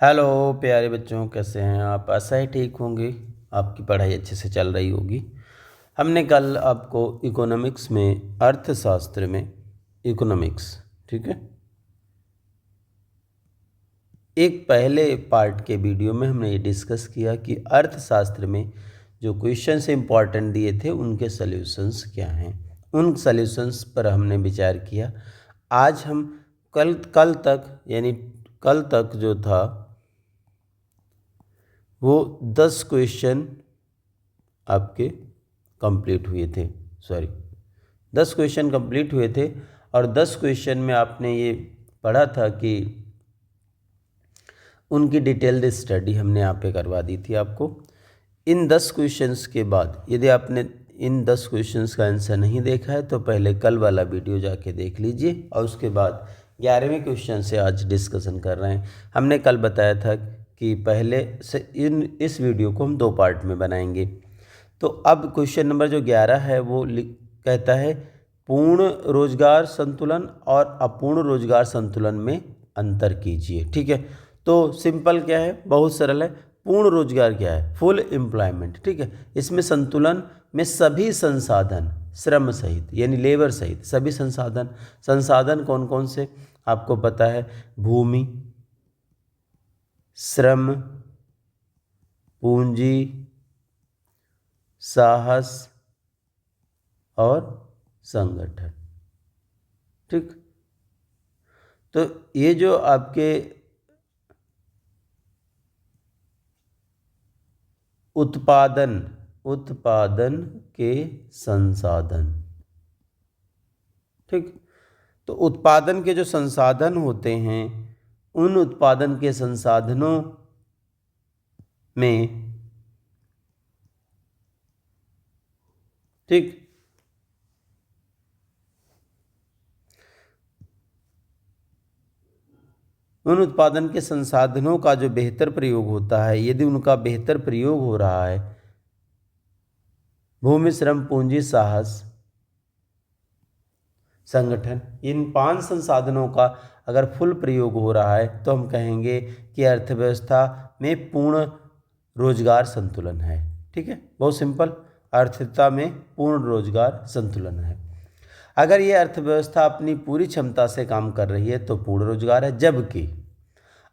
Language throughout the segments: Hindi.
हेलो प्यारे बच्चों, कैसे हैं आप? आशा ही ठीक होंगे, आपकी पढ़ाई अच्छे से चल रही होगी। हमने कल आपको इकोनॉमिक्स में, अर्थशास्त्र में इकोनॉमिक्स, ठीक है, एक पहले पार्ट के वीडियो में हमने ये डिस्कस किया कि अर्थशास्त्र में जो क्वेश्चन इम्पॉर्टेंट दिए थे उनके सॉल्यूशंस क्या हैं। उन सॉल्यूशंस पर हमने विचार किया। आज हम कल कल तक यानी कल तक जो था वो 10 क्वेश्चन आपके कंप्लीट हुए थे। सॉरी, 10 क्वेश्चन कंप्लीट हुए थे और 10 क्वेश्चन में आपने ये पढ़ा था कि उनकी डिटेल्ड स्टडी हमने यहाँ पे करवा दी थी आपको। इन 10 क्वेश्चंस के बाद यदि आपने इन 10 क्वेश्चंस का आंसर नहीं देखा है तो पहले कल वाला वीडियो जाके देख लीजिए और उसके बाद 11वें क्वेश्चन से आज डिस्कशन कर रहे हैं। हमने कल बताया था कि पहले से इस वीडियो को हम 2 पार्ट में बनाएंगे। तो अब क्वेश्चन नंबर जो 11 है वो कहता है पूर्ण रोजगार संतुलन और अपूर्ण रोजगार संतुलन में अंतर कीजिए। ठीक है, तो सिंपल क्या है, बहुत सरल है। पूर्ण रोजगार क्या है? Full employment. ठीक है, इसमें संतुलन में सभी संसाधन श्रम सहित यानी लेबर सहित सभी संसाधन। संसाधन कौन कौन से आपको पता है? भूमि, श्रम, पूंजी, साहस और संगठन। ठीक, तो ये जो आपके उत्पादन के संसाधन, ठीक, तो उत्पादन के जो संसाधन होते हैं उन उत्पादन के संसाधनों में, ठीक, उन उत्पादन के संसाधनों का जो बेहतर प्रयोग होता है, यदि उनका बेहतर प्रयोग हो रहा है, भूमि, श्रम, पूंजी, साहस, संगठन, इन 5 संसाधनों का अगर फुल प्रयोग हो रहा है तो हम कहेंगे कि अर्थव्यवस्था में पूर्ण रोजगार संतुलन है। ठीक है, बहुत सिंपल, अर्थव्यवस्था में पूर्ण रोजगार संतुलन है। अगर ये अर्थव्यवस्था अपनी पूरी क्षमता से काम कर रही है तो पूर्ण रोजगार है, जबकि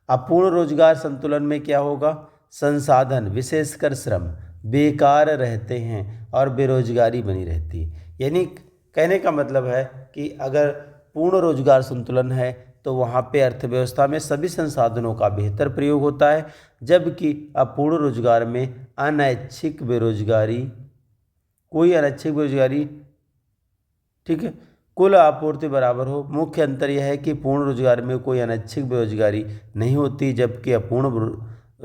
अपूर्ण रोजगार संतुलन में क्या होगा? संसाधन विशेषकर श्रम बेकार रहते हैं और बेरोजगारी बनी रहती है। यानी कहने का मतलब है कि अगर पूर्ण रोजगार संतुलन है तो वहाँ पे अर्थव्यवस्था में सभी संसाधनों का बेहतर प्रयोग होता है, जबकि अपूर्ण रोजगार में अनैच्छिक बेरोजगारी, कोई अनैच्छिक बेरोजगारी, ठीक है, कुल आपूर्ति बराबर हो। मुख्य अंतर यह है कि पूर्ण रोजगार में कोई अनैच्छिक बेरोजगारी नहीं होती, जबकि अपूर्ण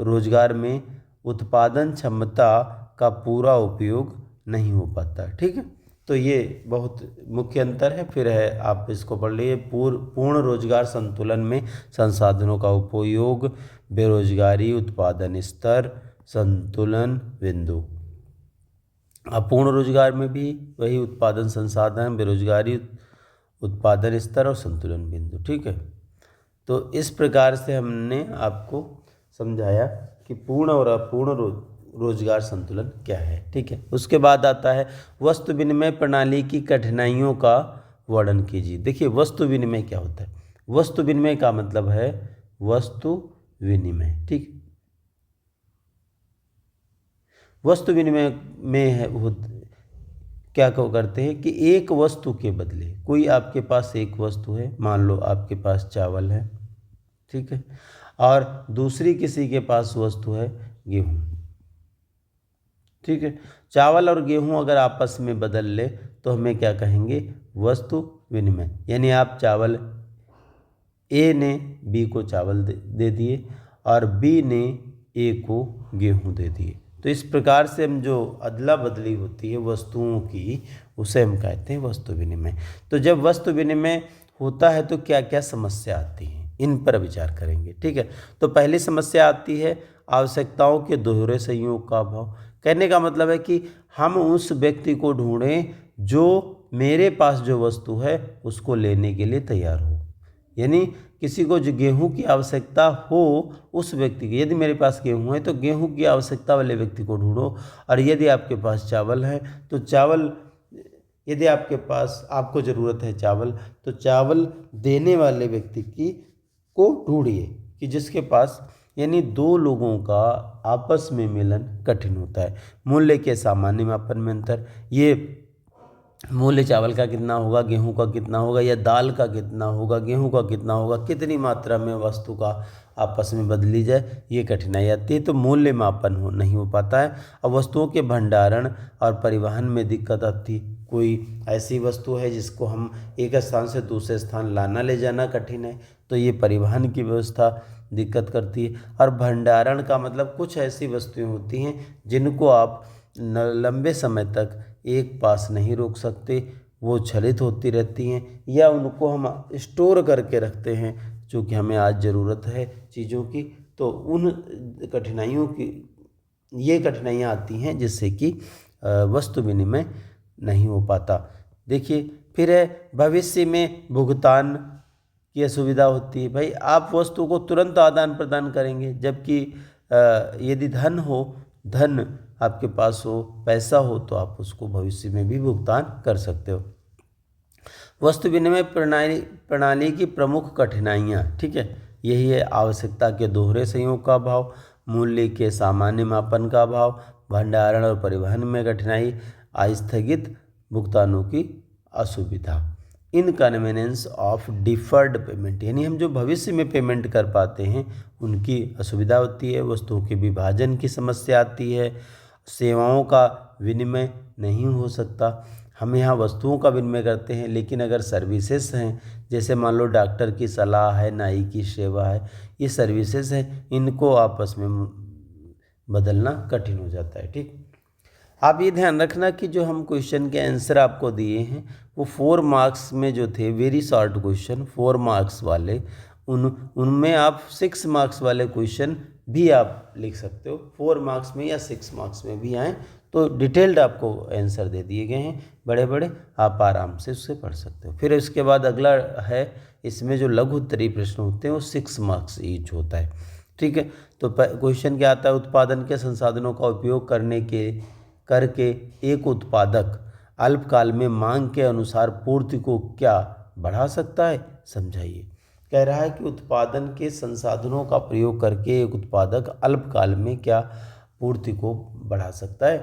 रोजगार में उत्पादन क्षमता का पूरा उपयोग नहीं हो पाता। ठीक है, तो ये बहुत मुख्य अंतर है। फिर है, आप इसको पढ़ लीजिए, पूर्ण रोजगार संतुलन में संसाधनों का उपयोग, बेरोजगारी, उत्पादन स्तर, संतुलन बिंदु। अपूर्ण रोजगार में भी वही उत्पादन संसाधन, बेरोजगारी, उत्पादन स्तर और संतुलन बिंदु। ठीक है, तो इस प्रकार से हमने आपको समझाया कि पूर्ण और अपूर्ण रोजगार संतुलन क्या है। ठीक है, उसके बाद आता है वस्तु विनिमय प्रणाली की कठिनाइयों का वर्णन कीजिए। देखिए, वस्तु विनिमय क्या होता है? वस्तु विनिमय का मतलब है वस्तु विनिमय। ठीक, वस्तु विनिमय में है क्या करते हैं कि एक वस्तु के बदले, कोई आपके पास एक वस्तु है, मान लो आपके पास चावल है, ठीक है, और दूसरी किसी के पास वस्तु है गेहूँ। ठीक है, चावल और गेहूँ अगर आपस में बदल ले तो हमें क्या कहेंगे? वस्तु विनिमय। यानी आप चावल, ए ने बी को चावल दे दिए और बी ने ए को गेहूँ दे दिए। तो इस प्रकार से हम जो अदला बदली होती है वस्तुओं की, उसे हम कहते हैं वस्तु विनिमय। तो जब वस्तु विनिमय होता है तो क्या क्या समस्या आती हैं, इन पर विचार करेंगे। ठीक है, तो पहली समस्या आती है आवश्यकताओं के दोहरे संयोग का अभाव। कहने का मतलब है कि हम उस व्यक्ति को ढूंढें जो मेरे पास जो वस्तु है उसको लेने के लिए तैयार हो। यानी किसी को जो गेहूं की आवश्यकता हो उस व्यक्ति की, यदि मेरे पास गेहूं है तो गेहूं की आवश्यकता वाले व्यक्ति को ढूंढो, और यदि आपके पास चावल है तो चावल, यदि आपके पास, आपको ज़रूरत है चावल, तो चावल देने वाले व्यक्ति की को ढूंढिए कि जिसके पास, यानी दो लोगों का आपस में मिलन कठिन होता है। मूल्य के सामान्य मापन में अंतर, ये मूल्य चावल का कितना होगा, गेहूं का कितना होगा, या दाल का कितना होगा, गेहूं का कितना होगा, कितनी मात्रा में वस्तु का आपस में बदली जाए, ये कठिनाई आती है। तो मूल्य मापन नहीं हो पाता है। अब वस्तुओं के भंडारण और परिवहन में दिक्कत आती, कोई ऐसी वस्तु है जिसको हम एक स्थान से दूसरे स्थान लाना ले जाना कठिन है, तो ये परिवहन की व्यवस्था दिक्कत करती है। और भंडारण का मतलब कुछ ऐसी वस्तुएं होती हैं जिनको आप लंबे समय तक एक पास नहीं रोक सकते, वो क्षरित होती रहती हैं, या उनको हम स्टोर करके रखते हैं जो कि हमें आज ज़रूरत है चीज़ों की, तो उन कठिनाइयों की, ये कठिनाइयाँ आती हैं जिससे कि वस्तु विनिमय नहीं हो पाता। देखिए फिर है भविष्य में भुगतान की असुविधा होती है। भाई आप वस्तु को तुरंत आदान प्रदान करेंगे, जबकि यदि धन हो, धन आपके पास हो, पैसा हो, तो आप उसको भविष्य में भी भुगतान कर सकते हो। वस्तु विनिमय प्रणाली की प्रमुख कठिनाइयाँ, ठीक है, यही है आवश्यकता के दोहरे संयोग का अभाव, मूल्य के सामान्य मापन का अभाव, भंडारण और परिवहन में कठिनाई, आस्थगित भुगतानों की असुविधा, इनकन्वीनियंस ऑफ डिफर्ड पेमेंट, यानी हम जो भविष्य में पेमेंट कर पाते हैं उनकी असुविधा होती है। वस्तुओं के विभाजन की समस्या आती है। सेवाओं का विनिमय नहीं हो सकता। हम यहाँ वस्तुओं का विनिमय करते हैं, लेकिन अगर सर्विसेज हैं, जैसे मान लो डॉक्टर की सलाह है, नाई की सेवा है, ये सर्विसेज हैं, इनको आपस में बदलना कठिन हो जाता है। ठीक, आप ये ध्यान रखना कि जो हम क्वेश्चन के आंसर आपको दिए हैं वो 4 मार्क्स में जो थे, वेरी शॉर्ट क्वेश्चन 4 मार्क्स वाले, उनमें आप 6 मार्क्स वाले क्वेश्चन भी आप लिख सकते हो। 4 मार्क्स में या 6 मार्क्स में भी आए तो डिटेल्ड आपको आंसर दे दिए गए हैं बड़े बड़े, आप आराम से उससे पढ़ सकते हो। फिर इसके बाद अगला है, इसमें जो लघु उत्तरीय प्रश्न होते हैं वो 6 मार्क्स ईच होता है। ठीक है, तो क्वेश्चन क्या आता है, उत्पादन के संसाधनों का उपयोग करके एक उत्पादक अल्पकाल में मांग के अनुसार पूर्ति को क्या बढ़ा सकता है, समझाइए। कह रहा है कि उत्पादन के संसाधनों का प्रयोग करके एक उत्पादक अल्पकाल में क्या पूर्ति को बढ़ा सकता है,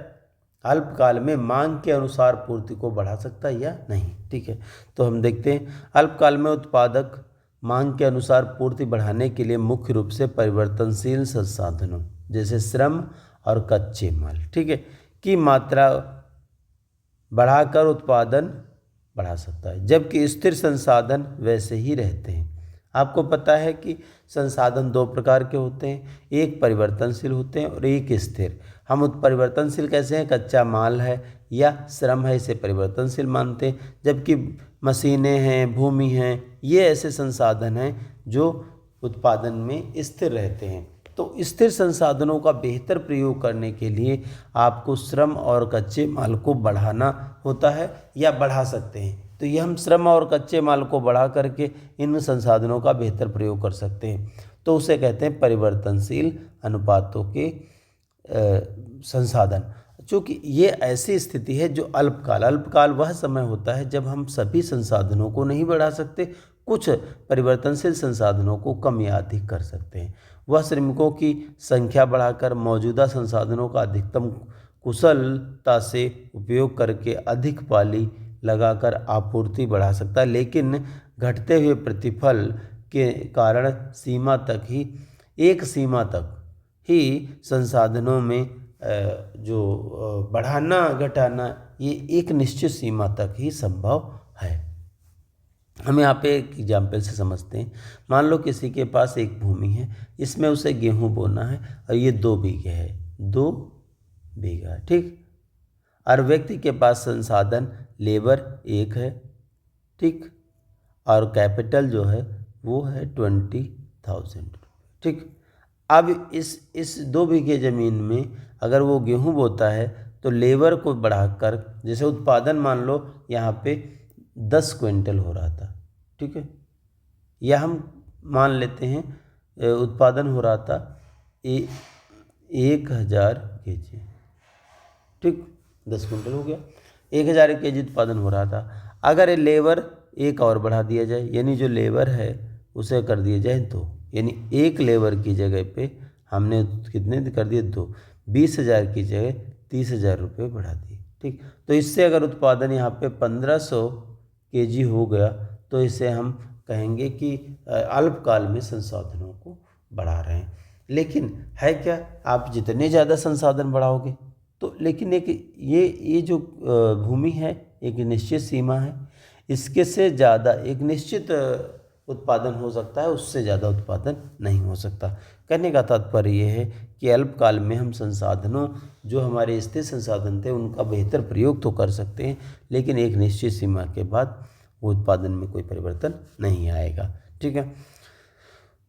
अल्पकाल में मांग के अनुसार पूर्ति को बढ़ा सकता है या नहीं। ठीक है, तो हम देखते हैं, अल्पकाल में उत्पादक मांग के अनुसार पूर्ति बढ़ाने के लिए मुख्य रूप से परिवर्तनशील संसाधनों जैसे श्रम और कच्चे माल, ठीक है, की मात्रा बढ़ाकर उत्पादन बढ़ा सकता है, जबकि स्थिर संसाधन वैसे ही रहते हैं। आपको पता है कि संसाधन 2 प्रकार के होते हैं, एक परिवर्तनशील होते हैं और एक स्थिर। हम परिवर्तनशील कैसे हैं, कच्चा माल है या श्रम है, इसे परिवर्तनशील मानते हैं, जबकि मशीनें हैं, भूमि हैं, ये ऐसे संसाधन हैं जो उत्पादन में स्थिर रहते हैं। तो स्थिर संसाधनों का बेहतर प्रयोग करने के लिए आपको श्रम और कच्चे माल को बढ़ाना होता है या बढ़ा सकते हैं। तो ये हम श्रम और कच्चे माल को बढ़ा करके इन संसाधनों का बेहतर प्रयोग कर सकते हैं, तो उसे कहते हैं परिवर्तनशील अनुपातों के संसाधन। चूँकि ये ऐसी स्थिति है जो अल्पकाल वह समय होता है जब हम सभी संसाधनों को नहीं बढ़ा सकते, कुछ परिवर्तनशील संसाधनों को कम या अधिक कर सकते हैं। वह श्रमिकों की संख्या बढ़ाकर मौजूदा संसाधनों का अधिकतम कुशलता से उपयोग करके अधिक पाली लगाकर आपूर्ति बढ़ा सकता है, लेकिन घटते हुए प्रतिफल के कारण एक सीमा तक ही संसाधनों में जो बढ़ाना घटाना ये एक निश्चित सीमा तक ही संभव है। हम यहाँ पे एक एग्जाम्पल से समझते हैं। मान लो किसी के पास एक भूमि है, इसमें उसे गेहूँ बोना है और ये 2 बीघे है, 2 बीघा, ठीक। और व्यक्ति के पास संसाधन लेबर 1 है, ठीक, और कैपिटल जो है वो है 20,000, ठीक। अब इस 2 बीघे ज़मीन में अगर वो गेहूँ बोता है तो लेबर को बढ़ाकर, जैसे उत्पादन मान लो यहाँ पे 10 क्विंटल हो रहा था, ठीक है, या हम मान लेते हैं उत्पादन हो रहा था 1000 kg, ठीक, 10 कुंटल हो गया, 1000 kg उत्पादन हो रहा था। अगर ये लेबर एक और बढ़ा दिया जाए, यानी जो लेबर है उसे कर दिया जाए 2, यानी एक लेबर की जगह पे हमने कितने कर दिए 2, 20,000 की जगह 30,000 रुपये बढ़ा दिए, ठीक। तो इससे अगर उत्पादन यहाँ पे 1500 kg हो गया तो इसे हम कहेंगे कि अल्पकाल में संसाधनों को बढ़ा रहे हैं। लेकिन है क्या, आप जितने ज़्यादा संसाधन बढ़ाओगे तो, लेकिन एक ये जो भूमि है एक निश्चित सीमा है, इसके से ज़्यादा एक निश्चित उत्पादन हो सकता है, उससे ज़्यादा उत्पादन नहीं हो सकता। कहने का तात्पर्य ये है कि अल्पकाल में हम संसाधनों, जो हमारे स्थिर संसाधन थे उनका बेहतर प्रयोग तो कर सकते हैं, लेकिन एक निश्चित सीमा के बाद वो उत्पादन में कोई परिवर्तन नहीं आएगा, ठीक है।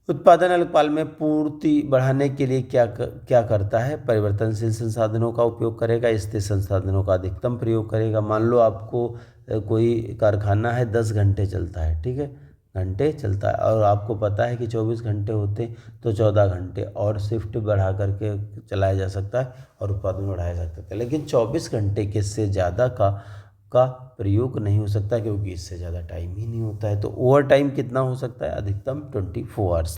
उत्पादन अल्पकाल में पूर्ति बढ़ाने के लिए क्या करता है, परिवर्तनशील संसाधनों का उपयोग करेगा, स्थिर संसाधनों का अधिकतम प्रयोग करेगा। मान लो आपको कोई कारखाना है 10 घंटे चलता है, ठीक है, घंटे चलता है, और आपको पता है कि 24 घंटे होते तो 14 घंटे और शिफ्ट बढ़ा करके चलाया जा सकता है और उत्पादन बढ़ाया जा सकता है। लेकिन 24 घंटे के से ज़्यादा का प्रयोग नहीं हो सकता, क्योंकि इससे ज़्यादा टाइम ही नहीं होता है। तो ओवर टाइम कितना हो सकता है, अधिकतम 24 आवर्स।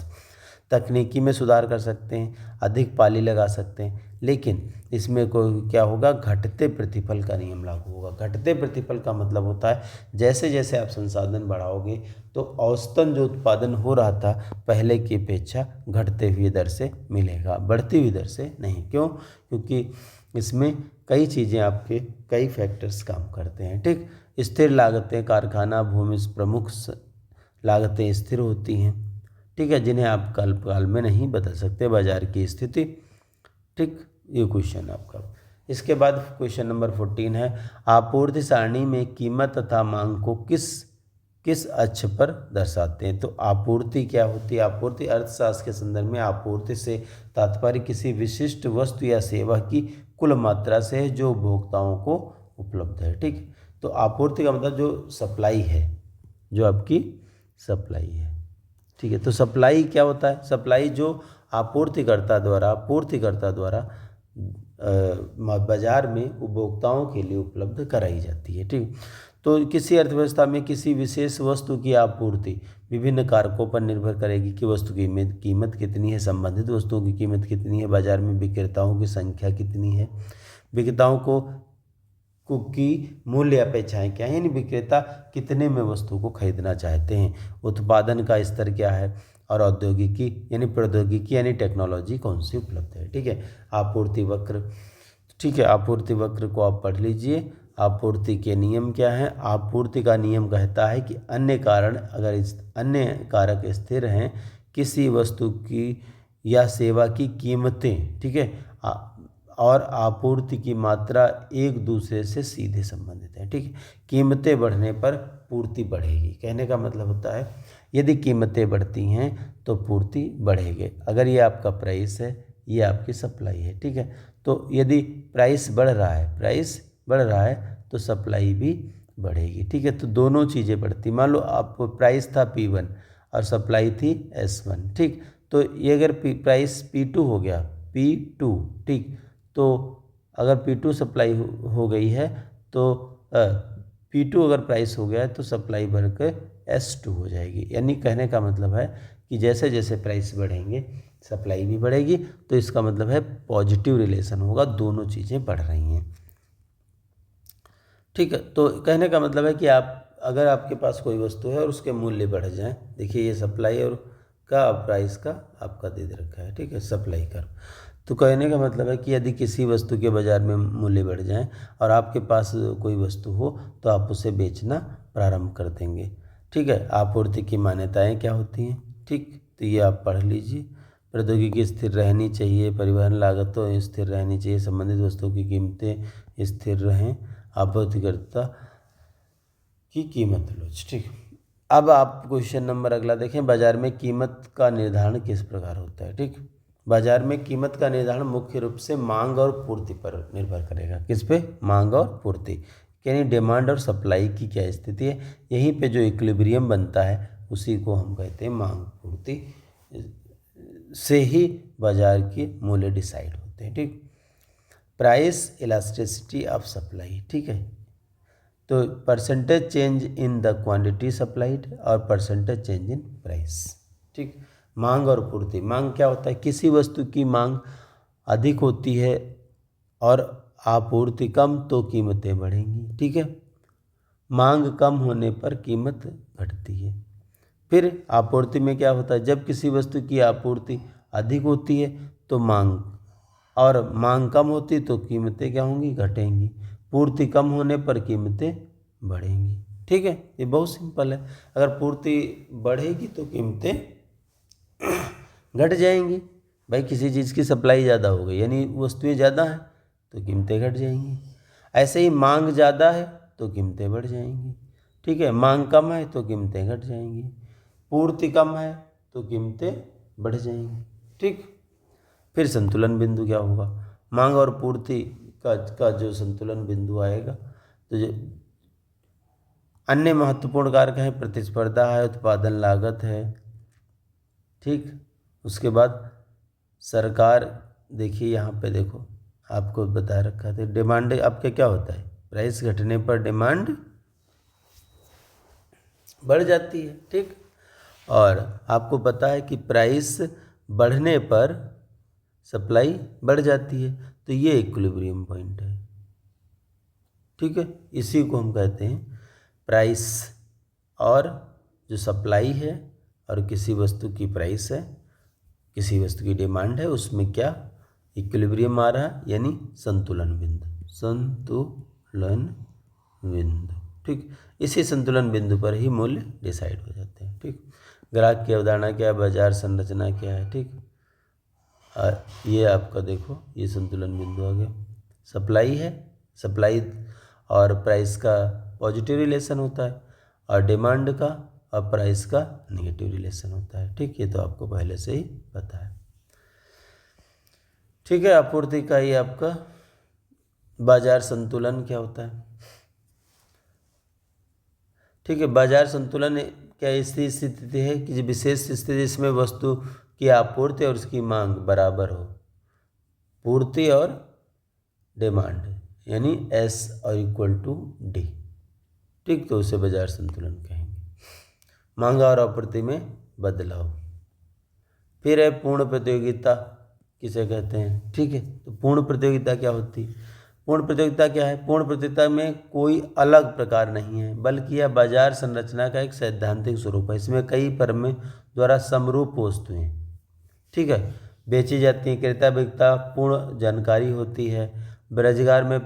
तकनीकी में सुधार कर सकते हैं, अधिक पाली लगा सकते हैं, लेकिन इसमें कोई क्या होगा, घटते प्रतिफल का नियम लागू होगा। घटते प्रतिफल का मतलब होता है जैसे जैसे आप संसाधन बढ़ाओगे तो औसतन जो उत्पादन हो रहा था पहले की अपेक्षा घटते हुए दर से मिलेगा, बढ़ती हुई दर से नहीं। क्यों, क्योंकि इसमें कई चीज़ें, आपके कई फैक्टर्स काम करते हैं, ठीक। स्थिर लागतें, कारखाना भूमि प्रमुख लागतें स्थिर होती हैं, ठीक है, जिन्हें आप काल में नहीं बदल सकते, बाजार की स्थिति, ठीक। ये क्वेश्चन आपका। इसके बाद क्वेश्चन नंबर 14 है, आपूर्ति सारणी में कीमत तथा मांग को किस अक्ष पर दर्शाते हैं। तो आपूर्ति क्या होती है, आपूर्ति अर्थशास्त्र के संदर्भ में आपूर्ति से तात्पर्य किसी विशिष्ट वस्तु या सेवा की कुल मात्रा से है जो उपभोक्ताओं को उपलब्ध है, ठीक। तो आपूर्ति का मतलब जो सप्लाई है, जो आपकी सप्लाई है, ठीक है। तो सप्लाई क्या होता है, सप्लाई जो आपूर्तिकर्ता द्वारा बाजार में उपभोक्ताओं के लिए उपलब्ध कराई जाती है, ठीक। तो किसी अर्थव्यवस्था में किसी विशेष वस्तु की आपूर्ति विभिन्न कारकों पर निर्भर करेगी कि वस्तु की कीमत कितनी है, संबंधित वस्तुओं की कीमत कितनी है, बाजार में विक्रेताओं की संख्या कितनी है, विक्रेताओं की मूल्य अपेक्षाएं क्या है, यानी विक्रेता कितने में वस्तु को खरीदना चाहते हैं, उत्पादन का स्तर क्या है, और औद्योगिकी यानी प्रौद्योगिकी यानी टेक्नोलॉजी कौन सी उपलब्ध है, ठीक है। आपूर्ति वक्र, ठीक है, आपूर्ति वक्र को आप पढ़ लीजिए। आपूर्ति के नियम क्या हैं, आपूर्ति का नियम कहता है कि अन्य कारक स्थिर हैं, किसी वस्तु की या सेवा की कीमतें, ठीक है, और आपूर्ति की मात्रा एक दूसरे से सीधे संबंधित है, ठीक है। कीमतें बढ़ने पर पूर्ति बढ़ेगी, कहने का मतलब होता है यदि कीमतें बढ़ती हैं तो पूर्ति बढ़ेगी। अगर ये आपका प्राइस है, ये आपकी सप्लाई है, ठीक है। तो यदि प्राइस बढ़ रहा है तो सप्लाई भी बढ़ेगी, ठीक है। तो दोनों चीज़ें बढ़ती, मान लो आप प्राइस था P1 और सप्लाई थी S1, ठीक। तो ये अगर प्राइस P2 हो गया, P2, ठीक, तो अगर P2 सप्लाई हो गई है तो P2 अगर प्राइस हो गया है तो सप्लाई बढ़कर S2 हो जाएगी। यानी कहने का मतलब है कि जैसे जैसे प्राइस बढ़ेंगे सप्लाई भी बढ़ेगी, तो इसका मतलब है पॉजिटिव रिलेशन होगा, दोनों चीज़ें बढ़ रही हैं, ठीक है। तो कहने का मतलब है कि अगर आपके पास कोई वस्तु है और उसके मूल्य बढ़ जाएं, देखिए ये सप्लाई और का प्राइस का आपका दे रखा है, ठीक है, सप्लाई कर। तो कहने का मतलब है कि यदि किसी वस्तु के बाज़ार में मूल्य बढ़ जाए और आपके पास कोई वस्तु हो तो आप उसे बेचना प्रारंभ कर देंगे, ठीक है। आपूर्ति की मान्यताएं क्या होती हैं, ठीक, तो ये आप पढ़ लीजिए। प्रौद्योगिकी स्थिर रहनी चाहिए, परिवहन लागतों स्थिर रहनी चाहिए, संबंधित वस्तुओं की कीमतें स्थिर रहें, आपूर्तिकर्ता की कीमत लोच, ठीक। अब आप क्वेश्चन नंबर अगला देखें, बाजार में कीमत का निर्धारण किस प्रकार होता है, ठीक। बाजार में कीमत का निर्धारण मुख्य रूप से मांग और पूर्ति पर निर्भर करेगा। किस पे, मांग और पूर्ति, यानी डिमांड और सप्लाई की क्या स्थिति है, यहीं पे जो इक्विलिब्रियम बनता है उसी को हम कहते हैं मांग पूर्ति से ही बाजार के मूल्य डिसाइड होते हैं। ठीक, प्राइस इलास्टिसिटी ऑफ सप्लाई। ठीक है, तो percentage change in the quantity supplied और परसेंटेज चेंज इन प्राइस। ठीक, मांग और पूर्ति। मांग क्या होता है? किसी वस्तु की मांग अधिक होती है और आपूर्ति कम तो कीमतें बढ़ेंगी। ठीक है, मांग कम होने पर कीमत घटती है। फिर आपूर्ति में क्या होता है? जब किसी वस्तु की आपूर्ति अधिक होती है तो मांग, और मांग कम होती तो कीमतें क्या होंगी? घटेंगी। पूर्ति कम होने पर कीमतें बढ़ेंगी। ठीक है, ये बहुत सिंपल है। अगर पूर्ति बढ़ेगी तो कीमतें घट जाएंगी। भाई किसी चीज़ की सप्लाई ज़्यादा हो गई यानी वस्तुएं ज़्यादा हैं तो कीमतें घट जाएंगी। ऐसे ही मांग ज़्यादा है तो कीमतें बढ़ जाएंगी। ठीक है, मांग कम है तो कीमतें घट जाएंगी। पूर्ति कम है तो कीमतें बढ़ जाएंगी। ठीक, फिर संतुलन बिंदु क्या होगा? मांग और पूर्ति का जो संतुलन बिंदु आएगा तो जो अन्य महत्वपूर्ण कारक हैं, प्रतिस्पर्धा है, उत्पादन लागत है। ठीक, उसके बाद सरकार, देखिए यहाँ पे देखो आपको बता रखा था डिमांड आपके क्या होता है? प्राइस घटने पर डिमांड बढ़ जाती है। ठीक, और आपको पता है कि प्राइस बढ़ने पर सप्लाई बढ़ जाती है, तो ये इक्विलिब्रियम पॉइंट है। ठीक है, इसी को हम कहते हैं प्राइस, और जो सप्लाई है और किसी वस्तु की प्राइस है, किसी वस्तु की डिमांड है, उसमें क्या इक्विलिब्रियम आ रहा है, यानी संतुलन बिंदु। संतुलन बिंदु। ठीक, इसी संतुलन बिंदु पर ही मूल्य डिसाइड हो जाते हैं। ठीक, ग्राहक की अवधारणा क्या है? बाजार संरचना क्या है? ठीक, ये आपका देखो ये संतुलन बिंदु आ गया। सप्लाई है, सप्लाई और प्राइस का पॉजिटिव रिलेशन होता है, और डिमांड का और प्राइस का नेगेटिव रिलेशन होता है। ठीक, ये तो आपको पहले से ही पता है। ठीक है, आपूर्ति का ये आपका बाजार संतुलन क्या होता है? ठीक है, बाजार संतुलन क्या ऐसी स्थिति है कि विशेष स्थिति जिसमें वस्तु की आपूर्ति और उसकी मांग बराबर हो, पूर्ति और डिमांड, यानी S और इक्वल टू D। ठीक, तो उसे बाजार संतुलन कहेंगे। मांग और आपूर्ति में बदलाव। फिर है पूर्ण प्रतियोगिता, किसे कहते हैं? ठीक है, तो पूर्ण प्रतियोगिता क्या होती है? पूर्ण प्रतियोगिता क्या है? पूर्ण प्रतियोगिता में कोई अलग प्रकार नहीं है, बल्कि यह बाजार संरचना का एक सैद्धांतिक स्वरूप है। इसमें कई फर्में द्वारा समरूप वस्तुएं, ठीक है, बेची जाती हैं। क्रेता विक्रेता पूर्ण जानकारी होती है। रोजगार में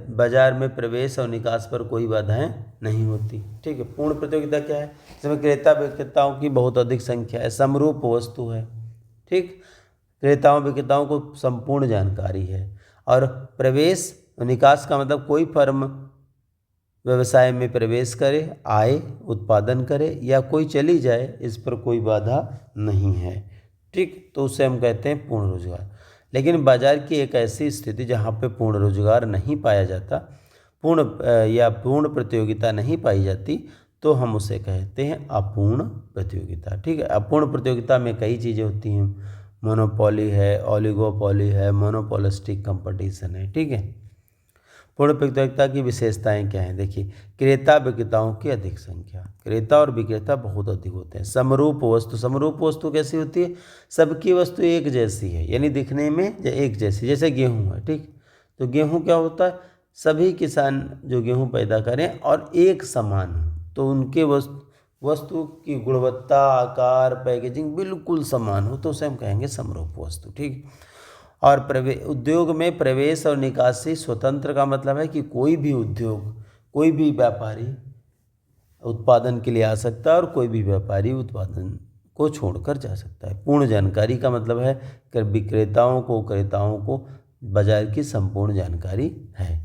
बाजार में प्रवेश और निकास पर कोई बाधाएं नहीं होती। ठीक है, पूर्ण प्रतियोगिता क्या है? इसमें क्रेता विक्रेताओं की बहुत अधिक संख्या है, समरूप वस्तु है। ठीक, क्रेताओं विक्रेताओं को संपूर्ण जानकारी है, और प्रवेश और निकास का मतलब कोई फर्म व्यवसाय में प्रवेश करे, आए, उत्पादन करे या कोई चली जाए, इस पर कोई बाधा नहीं है। ठीक, तो उसे हम कहते हैं पूर्ण रोजगार। लेकिन बाजार की एक ऐसी स्थिति जहाँ पे पूर्ण रोजगार नहीं पाया जाता, पूर्ण प्रतियोगिता नहीं पाई जाती, तो हम उसे कहते हैं अपूर्ण प्रतियोगिता। ठीक है, अपूर्ण प्रतियोगिता में कई चीज़ें होती हैं। मोनोपोली है, ओलिगोपोली है, मोनोपोलिस्टिक कंपटीशन है। ठीक है, पूर्ण प्रतियोगिता की विशेषताएं क्या हैं? देखिए, क्रेता विक्रेताओं की अधिक संख्या, क्रेता और विक्रेता बहुत अधिक होते हैं। समरूप वस्तु, समरूप वस्तु कैसी होती है? सबकी वस्तु एक जैसी है, यानी दिखने में एक जैसी, जैसे गेहूं है। ठीक, तो गेहूं क्या होता है? सभी किसान जो गेहूं पैदा करें और एक समान हो, तो उनके वस्तु की गुणवत्ता, आकार, पैकेजिंग बिल्कुल समान हो, तो उसे हम कहेंगे समरूप वस्तु। ठीक, और उद्योग में प्रवेश और निकासी स्वतंत्र का मतलब है कि कोई भी उद्योग, कोई भी व्यापारी उत्पादन के लिए आ सकता है और कोई भी व्यापारी उत्पादन को छोड़कर जा सकता है। पूर्ण जानकारी का मतलब है कि विक्रेताओं को, क्रेताओं को बाजार की संपूर्ण जानकारी है।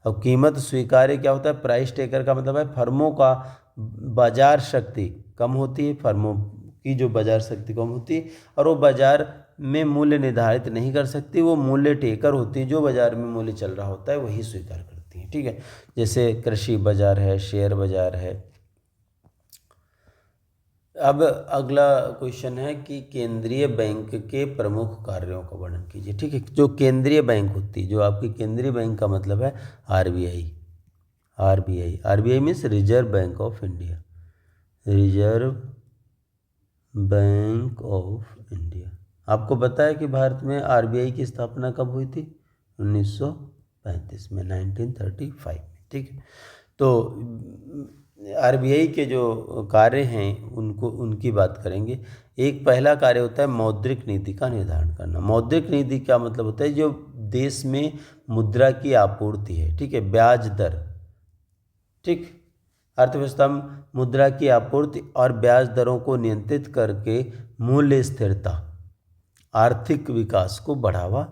अब कीमत स्वीकार्य क्या होता है? प्राइस टेकर का मतलब है फर्मों का बाजार शक्ति कम होती है, फर्मों की जो बाजार शक्ति कम होती है, और वो बाजार में मूल्य निर्धारित नहीं कर सकती, वो मूल्य टेकर होती है। जो बाजार में मूल्य चल रहा होता है वही स्वीकार करती है। ठीक है, जैसे कृषि बाजार है, शेयर बाजार है, अब अगला क्वेश्चन है कि केंद्रीय बैंक के प्रमुख कार्यों का वर्णन कीजिए। ठीक है, जो केंद्रीय बैंक होती है, जो आपकी केंद्रीय बैंक का मतलब है RBI. RBI means reserve bank of India. Reserve bank of India. आपको पता है कि भारत में आरबीआई की स्थापना कब हुई थी? 1935 में, 1935 में। ठीक है, तो आरबीआई के जो कार्य हैं उनकी बात करेंगे। एक पहला कार्य होता है मौद्रिक नीति का निर्धारण करना। मौद्रिक नीति क्या मतलब होता है? जो देश में मुद्रा की आपूर्ति है, ठीक है, ब्याज दर, ठीक, अर्थव्यवस्था में मुद्रा की आपूर्ति और ब्याज दरों को नियंत्रित करके मूल्य स्थिरता, आर्थिक विकास को बढ़ावा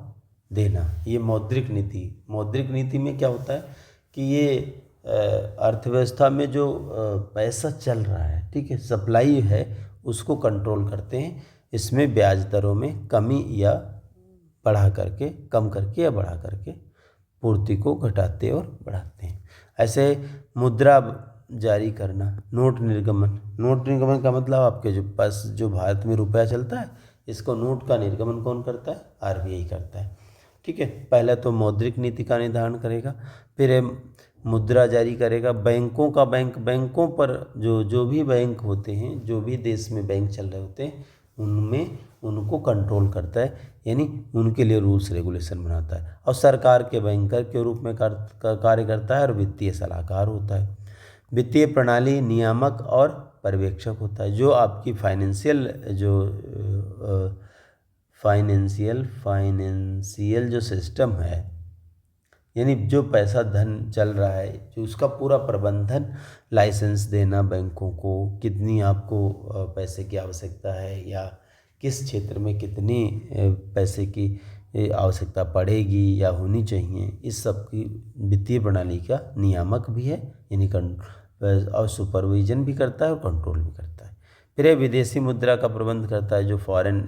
देना, ये मौद्रिक नीति में क्या होता है कि ये अर्थव्यवस्था में जो पैसा चल रहा है, ठीक है, सप्लाई है, उसको कंट्रोल करते हैं। इसमें ब्याज दरों में कमी या बढ़ा करके, कम करके या बढ़ा करके पूर्ति को घटाते और बढ़ाते हैं। ऐसे मुद्रा जारी करना, नोट निर्गमन का मतलब आपके जो पास जो भारत में रुपया चलता है, इसको नोट का निर्गमन कौन करता है? आरबीआई करता है। ठीक है, पहले तो मौद्रिक नीति का निर्धारण करेगा, फिर मुद्रा जारी करेगा। बैंकों पर जो भी बैंक होते हैं, जो भी देश में बैंक चल रहे होते हैं, उनमें उनको कंट्रोल करता है, यानी उनके लिए रूल्स रेगुलेशन बनाता है। और सरकार के बैंकर के रूप में कार्य करता है और वित्तीय सलाहकार होता है। वित्तीय प्रणाली नियामक और पर्यवेक्षक होता है। जो आपकी फाइनेंशियल जो सिस्टम है, यानी जो पैसा धन चल रहा है, जो उसका पूरा प्रबंधन, लाइसेंस देना बैंकों को, कितनी आपको पैसे की आवश्यकता है या किस क्षेत्र में कितनी पैसे की आवश्यकता पड़ेगी या होनी चाहिए, इस सब की वित्तीय प्रणाली का नियामक भी है, यानी और सुपरविजन भी करता है और कंट्रोल भी करता है। फिर ये विदेशी मुद्रा का प्रबंध करता है, जो फॉरेन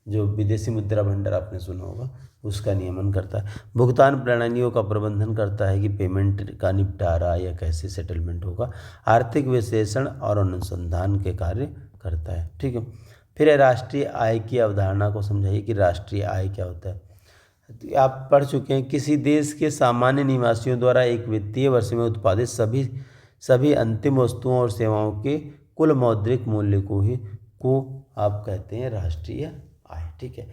जो विदेशी मुद्रा भंडार आपने सुना होगा, उसका नियमन करता है। भुगतान प्रणालियों का प्रबंधन करता है कि पेमेंट का निपटारा या कैसे सेटलमेंट होगा। आर्थिक विश्लेषण और अनुसंधान के कार्य करता है। ठीक है, फिर राष्ट्रीय आय की अवधारणा को समझाइए कि राष्ट्रीय आय क्या होता है। तो आप पढ़ चुके हैं, किसी देश के सामान्य निवासियों द्वारा एक वित्तीय वर्ष में उत्पादित सभी अंतिम वस्तुओं और सेवाओं के कुल मौद्रिक मूल्य को आप कहते हैं राष्ट्रीय आय। ठीक है,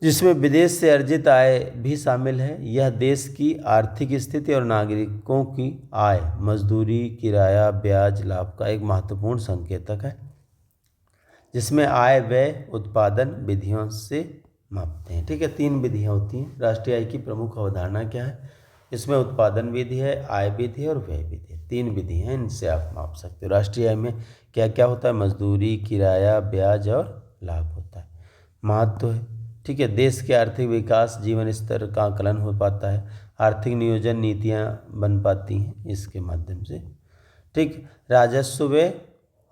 जिसमें विदेश से अर्जित आय भी शामिल है। यह देश की आर्थिक स्थिति और नागरिकों की आय, मजदूरी, किराया, ब्याज, लाभ का एक महत्वपूर्ण संकेतक है, जिसमें आय व्यय उत्पादन विधियों से मापते हैं। ठीक है, 3 विधियाँ होती हैं। राष्ट्रीय आय की प्रमुख अवधारणा क्या है? इसमें उत्पादन विधि है, आय विधि है और व्यय विधि है। 3 विधि हैं, इनसे आप माप सकते हो। राष्ट्रीय आय में क्या क्या होता है? मजदूरी, किराया, ब्याज और लाभ होता है। महत्व है, ठीक है, देश के आर्थिक विकास, जीवन स्तर का आकलन हो पाता है, आर्थिक नियोजन नीतियाँ बन पाती हैं इसके माध्यम से। ठीक, राजस्व व्यय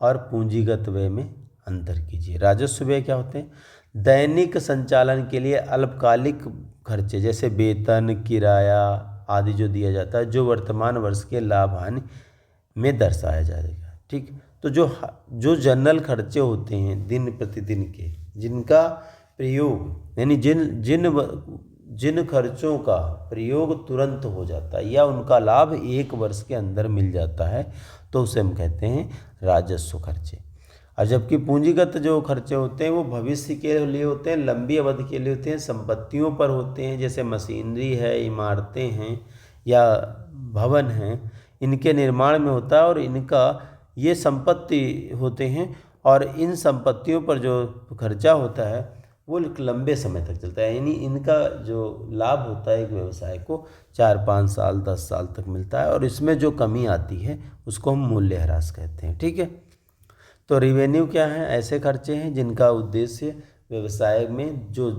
और पूंजीगत व्यय में अंतर कीजिए। राजस्व व्यय क्या होते हैं? दैनिक संचालन के लिए अल्पकालिक खर्चे, जैसे वेतन, किराया आदि जो दिया जाता है, जो वर्तमान वर्ष के लाभ हानि में दर्शाया जाएगा। ठीक, तो जो जनरल खर्चे होते हैं दिन प्रतिदिन के, जिनका प्रयोग, यानी जिन खर्चों का प्रयोग तुरंत हो जाता है या उनका लाभ 1 वर्ष के अंदर मिल जाता है, तो उसे हम कहते हैं राजस्व खर्चे। और जबकि पूंजीगत जो खर्चे होते हैं वो भविष्य के लिए होते हैं, लंबी अवधि के लिए होते हैं, संपत्तियों पर होते हैं, जैसे मशीनरी है, इमारतें हैं या भवन हैं, इनके निर्माण में होता है और इनका ये संपत्ति होते हैं। और इन संपत्तियों पर जो खर्चा होता है वो लंबे समय तक चलता है, यानी इनका जो लाभ होता है एक व्यवसाय को 4-5 साल 10 साल तक मिलता है, और इसमें जो कमी आती है उसको हम मूल्यह्रास कहते हैं। ठीक है, तो रिवेन्यू क्या है? ऐसे खर्चे हैं जिनका उद्देश्य व्यवसाय में जो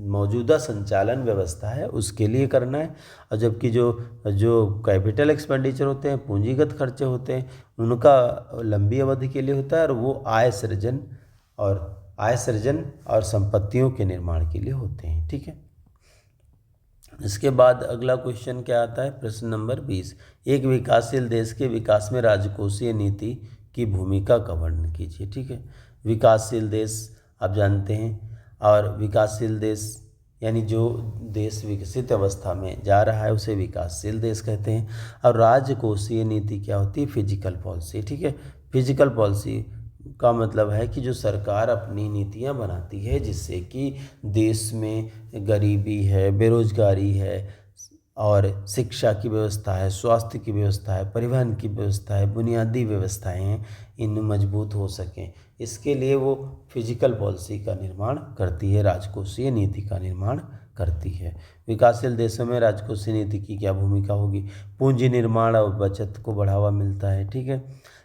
मौजूदा संचालन व्यवस्था है उसके लिए करना है। और जबकि जो कैपिटल एक्सपेंडिचर होते हैं, पूंजीगत खर्चे होते हैं, उनका लंबी अवधि के लिए होता है और वो आय सृजन और संपत्तियों के निर्माण के लिए होते हैं। ठीक है, इसके बाद अगला क्वेश्चन क्या आता है, प्रश्न नंबर 20। एक विकासशील देश के विकास में राजकोषीय नीति की भूमिका का वर्णन कीजिए। ठीक है, विकासशील देश आप जानते हैं, और विकासशील देश यानी जो देश विकसित अवस्था में जा रहा है उसे विकासशील देश कहते हैं। और राजकोषीय नीति क्या होती है, फिजिकल पॉलिसी। ठीक है, फिजिकल पॉलिसी का मतलब है कि जो सरकार अपनी नीतियां बनाती है जिससे कि देश में गरीबी है, बेरोजगारी है, और शिक्षा की व्यवस्था है, स्वास्थ्य की व्यवस्था है, परिवहन की व्यवस्था है, बुनियादी व्यवस्थाएं हैं, इन मजबूत हो सकें, इसके लिए वो फिजिकल पॉलिसी का निर्माण करती है, राजकोषीय नीति का निर्माण करती है। विकासशील देशों में राजकोषीय नीति की क्या भूमिका होगी, पूंजी निर्माण और बचत को बढ़ावा मिलता है। ठीक है,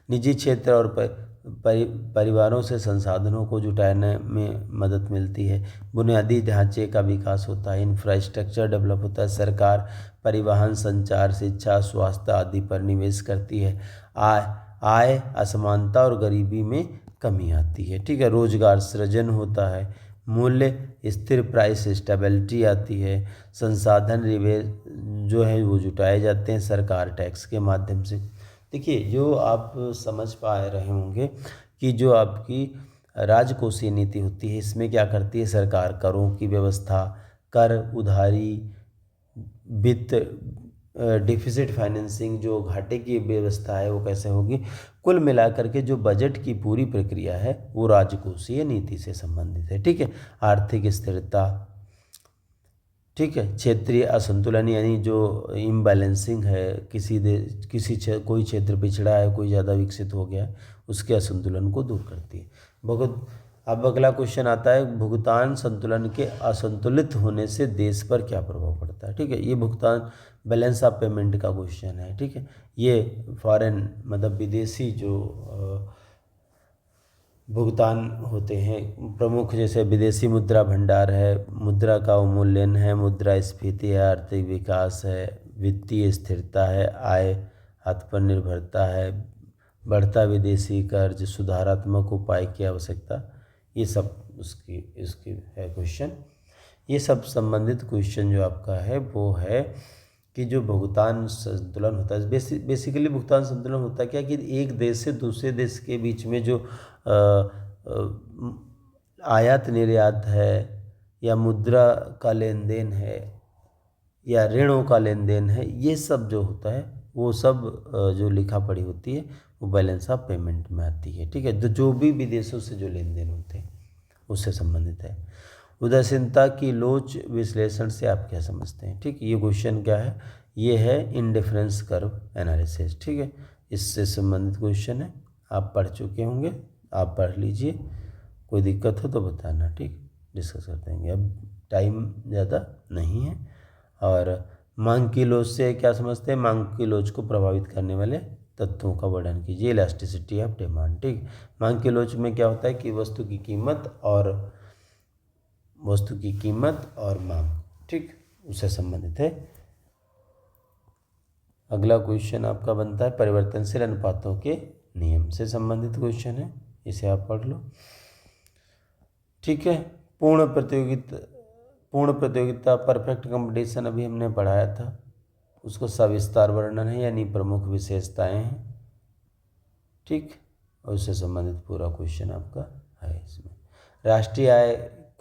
निजी क्षेत्र और परिवारों से संसाधनों को जुटाने में मदद मिलती है, बुनियादी ढांचे का विकास होता है, इंफ्रास्ट्रक्चर डेवलप होता है, सरकार परिवहन, संचार, शिक्षा, स्वास्थ्य आदि पर निवेश करती है, आय असमानता और गरीबी में कमी आती है। ठीक है, रोजगार सृजन होता है, मूल्य स्थिर प्राइस स्टेबिलिटी आती है, संसाधन जो है वो जुटाए जाते हैं सरकार टैक्स के माध्यम से। देखिए, जो आप समझ पा रहे होंगे कि जो आपकी राजकोषीय नीति होती है इसमें क्या करती है सरकार, करों की व्यवस्था, कर, उधारी, वित्त, डिफिसिट फाइनेंसिंग, जो घाटे की व्यवस्था है वो कैसे होगी। कुल मिलाकर के जो बजट की पूरी प्रक्रिया है वो राजकोषीय नीति से संबंधित है। ठीक है, आर्थिक स्थिरता, ठीक है, क्षेत्रीय असंतुलन यानी जो इम्बैलेंसिंग है, कोई क्षेत्र पिछड़ा है, कोई ज़्यादा विकसित हो गया है, उसके असंतुलन को दूर करती है। बहुत अब अगला क्वेश्चन आता है, भुगतान संतुलन के असंतुलित होने से देश पर क्या प्रभाव पड़ता है। ठीक है, ये भुगतान बैलेंस ऑफ पेमेंट का क्वेश्चन है। ठीक है, ये फॉरेन मतलब विदेशी जो भुगतान होते हैं प्रमुख, जैसे विदेशी मुद्रा भंडार है, मुद्रा का अवमूल्यन है, मुद्रास्फीति है, आर्थिक विकास है, वित्तीय स्थिरता है, आय आत्मनिर्भरता है, बढ़ता विदेशी कर्ज, सुधारात्मक उपाय की आवश्यकता, ये सब इसकी है क्वेश्चन। ये सब संबंधित क्वेश्चन जो आपका है वो है कि जो भुगतान संतुलन होता है, बेसिकली भुगतान संतुलन होता है क्या कि एक देश से दूसरे देश के बीच में जो आयात निर्यात है, या मुद्रा का लेन देन है, या ऋणों का लेन देन है, ये सब जो होता है वो सब जो लिखा पढ़ी होती है वो बैलेंस ऑफ पेमेंट में आती है। ठीक है, तो जो भी विदेशों से जो लेन देन होते हैं उससे संबंधित है। उदासीनता की लोच विश्लेषण से आप क्या समझते हैं। ठीक, ये क्वेश्चन क्या है, ये है इंडिफरेंस कर्व एनालिसिस। ठीक है, इससे संबंधित क्वेश्चन है, आप पढ़ चुके होंगे, आप पढ़ लीजिए, कोई दिक्कत हो तो बताना। ठीक, डिस्कस करते हैं, अब टाइम ज़्यादा नहीं है। और मांग की लोच से क्या समझते हैं, मांग की लोच को प्रभावित करने वाले तत्वों का वर्णन कीजिए, इलास्टिसिटी ऑफ डिमांड। ठीक, मांग की लोच में क्या होता है कि वस्तु की कीमत और मांग, ठीक, उससे संबंधित है। अगला क्वेश्चन आपका बनता है परिवर्तनशील अनुपातों के नियम से संबंधित क्वेश्चन है, इसे आप पढ़ लो। ठीक है, पूर्ण प्रतियोगिता परफेक्ट कंपटीशन अभी हमने पढ़ाया था, उसको सविस्तार वर्णन है यानी प्रमुख विशेषताएं हैं। ठीक, और उससे संबंधित पूरा क्वेश्चन आपका है इसमें। राष्ट्रीय आय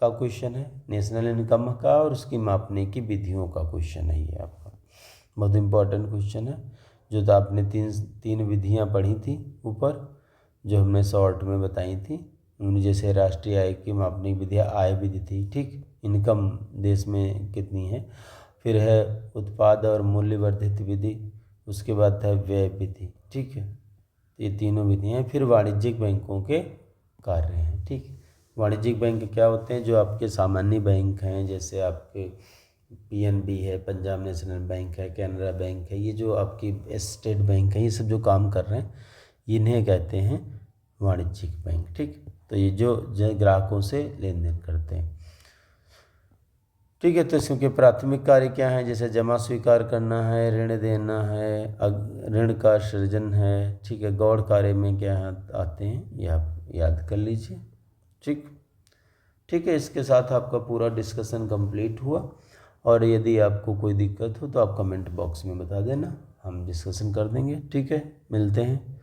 का क्वेश्चन है, नेशनल इनकम का, और उसकी मापने की विधियों का क्वेश्चन है। ये आपका बहुत इंपॉर्टेंट क्वेश्चन है। जो तो आपने तीन विधियां पढ़ी थी ऊपर, जो हमने शॉर्ट में बताई थी, उन जैसे राष्ट्रीय आय की मापने की विधियाँ, आय विधि थी, ठीक, इनकम देश में कितनी है, फिर है उत्पाद और मूल्य वर्धित विधि, उसके बाद है व्यय विधि। ठीक है, ये तीनों विधियाँ। फिर वाणिज्यिक बैंकों के कार्य हैं। ठीक, वाणिज्यिक बैंक क्या होते हैं, जो आपके सामान्य बैंक हैं, जैसे आपके पीएनबी है, पंजाब नेशनल बैंक है, कैनरा बैंक है, ये जो आपकी स्टेट बैंक है, ये सब जो काम कर रहे हैं इन्हें कहते हैं वाणिज्यिक बैंक। ठीक, तो ये जो ग्राहकों से लेन देन करते हैं। ठीक है, तो इसके प्राथमिक कार्य क्या है, जैसे जमा स्वीकार करना है, ऋण देना है, ऋण का सृजन है। ठीक है, गौड़ कार्य में क्या आते हैं ये आप याद कर लीजिए। ठीक है, इसके साथ आपका पूरा डिस्कशन कंप्लीट हुआ। और यदि आपको कोई दिक्कत हो तो आप कमेंट बॉक्स में बता देना, हम डिस्कशन कर देंगे। ठीक है, मिलते हैं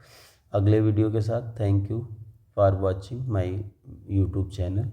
अगले वीडियो के साथ। Thank you for watching my YouTube channel.